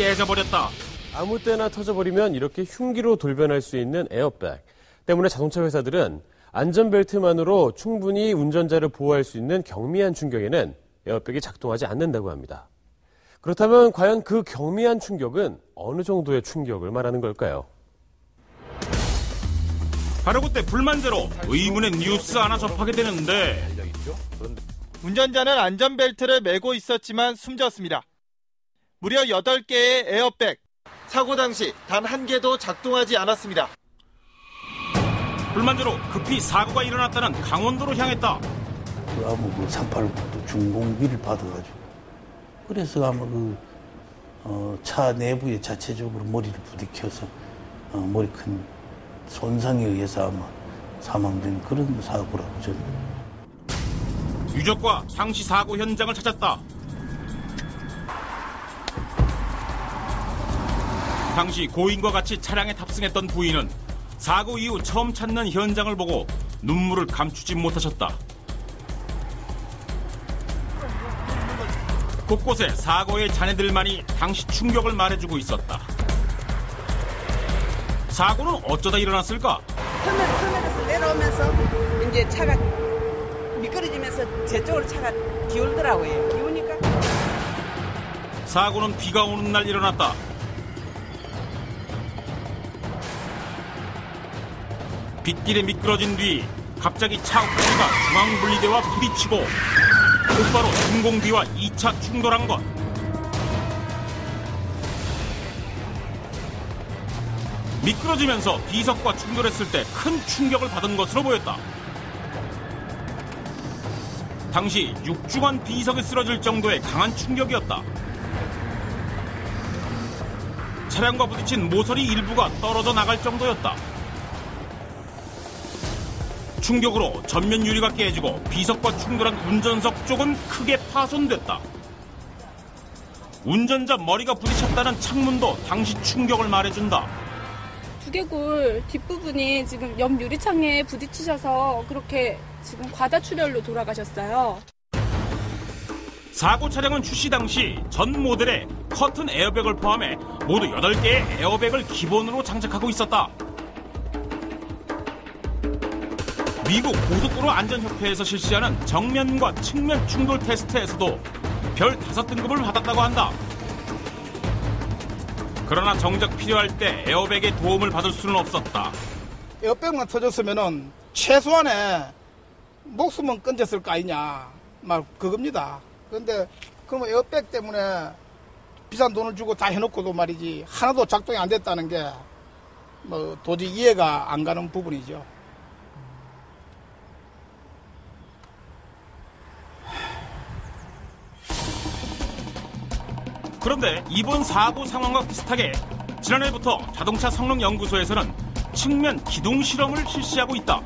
깨져버렸다. 아무 때나 터져버리면 이렇게 흉기로 돌변할 수 있는 에어백 때문에 자동차 회사들은 안전벨트만으로 충분히 운전자를 보호할 수 있는 경미한 충격에는 에어백이 작동하지 않는다고 합니다. 그렇다면 과연 그 경미한 충격은 어느 정도의 충격을 말하는 걸까요? 바로 그때 불만제로 의문의 뉴스 하나 접하게 되는데 운전자는 안전벨트를 매고 있었지만 숨졌습니다. 무려 8개의 에어백. 사고 당시 단 한 개도 작동하지 않았습니다. 불만제로 급히 사고가 일어났다는 강원도로 향했다. 아마 그 389도 준공비를 받아가지고 그래서 아마 차 내부에 자체적으로 머리를 부딪혀서 머리 큰 손상에 의해서 아마 사망된 그런 사고라고 저는. 유족과 당시 사고 현장을 찾았다. 당시 고인과 같이 차량에 탑승했던 부인은 사고 이후 처음 찾는 현장을 보고 눈물을 감추지 못하셨다. 곳곳에 사고의 잔해들만이 당시 충격을 말해주고 있었다. 사고는 어쩌다 일어났을까? 터널에서 내려오면서 이제 차가 미끄러지면서 제 쪽으로 차가 기울더라고요. 기우니까. 사고는 비가 오는 날 일어났다. 빗길에 미끄러진 뒤 갑자기 차 후가 중앙분리대와 부딪히고 곧바로 중공비와 2차 충돌한 것. 미끄러지면서 비석과 충돌했을 때 큰 충격을 받은 것으로 보였다. 당시 육중한 비석이 쓰러질 정도의 강한 충격이었다. 차량과 부딪힌 모서리 일부가 떨어져 나갈 정도였다. 충격으로 전면 유리가 깨지고 비석과 충돌한 운전석 쪽은 크게 파손됐다. 운전자 머리가 부딪혔다는 창문도 당시 충격을 말해준다. 두개골 뒷부분이 지금 옆 유리창에 부딪히셔서 그렇게 지금 과다출혈로 돌아가셨어요. 사고 차량은 출시 당시 전 모델에 커튼 에어백을 포함해 모두 8개의 에어백을 기본으로 장착하고 있었다. 미국 고속도로 안전협회에서 실시하는 정면과 측면 충돌 테스트에서도 별 5등급을 받았다고 한다. 그러나 정작 필요할 때 에어백의 도움을 받을 수는 없었다. 에어백만 터졌으면은 최소한의 목숨은 끊겼을 거 아니냐, 막 그겁니다. 그런데 그러면 에어백 때문에 비싼 돈을 주고 다 해놓고도 말이지 하나도 작동이 안 됐다는 게 뭐 도저히 이해가 안 가는 부분이죠. 그런데 이번 사고 상황과 비슷하게 지난해부터 자동차 성능연구소에서는 측면 기동 실험을 실시하고 있다.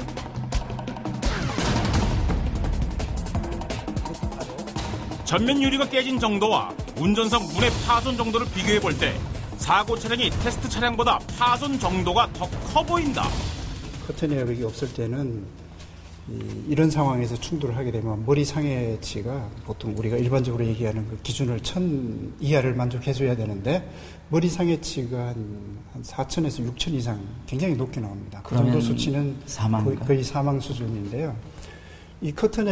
전면 유리가 깨진 정도와 운전석 문의 파손 정도를 비교해 볼 때 사고 차량이 테스트 차량보다 파손 정도가 더 커 보인다. 커튼 에어백이 없을 때는 이런 상황에서 충돌을 하게 되면 머리 상해치가 보통 우리가 일반적으로 얘기하는 그 기준을 1000 이하를 만족해줘야 되는데 머리 상해치가 한 4000에서 6000 이상 굉장히 높게 나옵니다. 그 정도 수치는 거의 사망 수준인데요. 이 커튼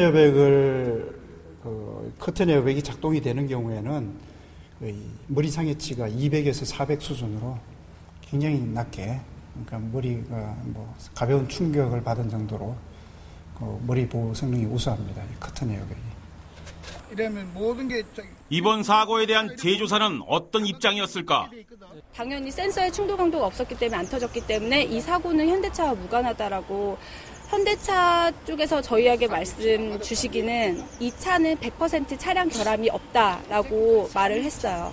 에어백이 작동이 되는 경우에는 거의 머리 상해치가 200에서 400 수준으로 굉장히 낮게, 그러니까 머리가 뭐 가벼운 충격을 받은 정도로 머리 보호 성능이 우수합니다. 이 커튼 에어백이. 이러면 모든 게 이번 사고에 대한 재조사는 어떤 입장이었을까? 당연히 센서의 충돌 강도가 없었기 때문에 안 터졌기 때문에 이 사고는 현대차와 무관하다라고 현대차 쪽에서 저희에게 말씀 주시기는 이 차는 100% 차량 결함이 없다라고 말을 했어요.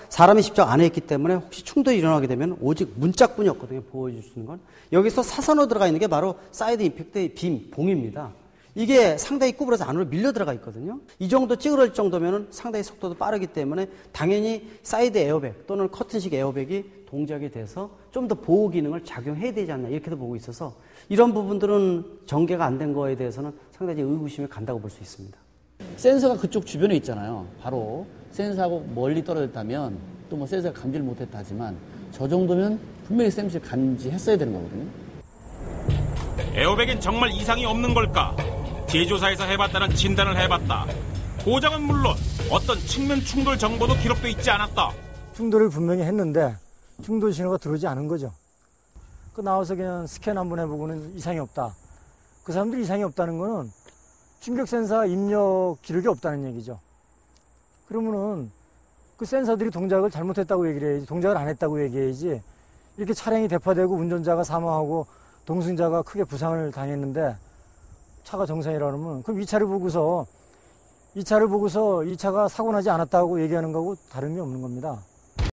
사람이 직접 안 했기 때문에 혹시 충돌이 일어나게 되면 오직 문짝뿐이었거든요. 보여줄 수 있는 건. 여기서 사선으로 들어가 있는 게 바로 사이드 임팩트의 빔, 봉입니다. 이게 상당히 구부러서 안으로 밀려 들어가 있거든요. 이 정도 찌그러질 정도면 상당히 속도도 빠르기 때문에 당연히 사이드 에어백 또는 커튼식 에어백이 동작이 돼서 좀 더 보호 기능을 작용해야 되지 않나 이렇게도 보고 있어서 이런 부분들은 전개가 안 된 거에 대해서는 상당히 의구심이 간다고 볼 수 있습니다. 센서가 그쪽 주변에 있잖아요. 바로 센서하고 멀리 떨어졌다면 또 뭐 센서가 감지를 못했다 하지만 저 정도면 분명히 쌤실 감지했어야 되는 거거든요. 에어백엔 정말 이상이 없는 걸까? 제조사에서 해봤다는 진단을 해봤다. 고장은 물론 어떤 측면 충돌 정보도 기록돼 있지 않았다. 충돌을 분명히 했는데 충돌 신호가 들어오지 않은 거죠. 그 나와서 그냥 스캔 한번 해보고는 이상이 없다. 그 사람들이 이상이 없다는 거는 충격 센서 입력 기록이 없다는 얘기죠. 그러면은 그 센서들이 동작을 잘못했다고 얘기를 해야지, 동작을 안 했다고 얘기해야지. 이렇게 차량이 대파되고 운전자가 사망하고 동승자가 크게 부상을 당했는데 차가 정상이라 그러면 그럼 이 차를 보고서 이 차가 사고 나지 않았다고 얘기하는 거하고 다름이 없는 겁니다.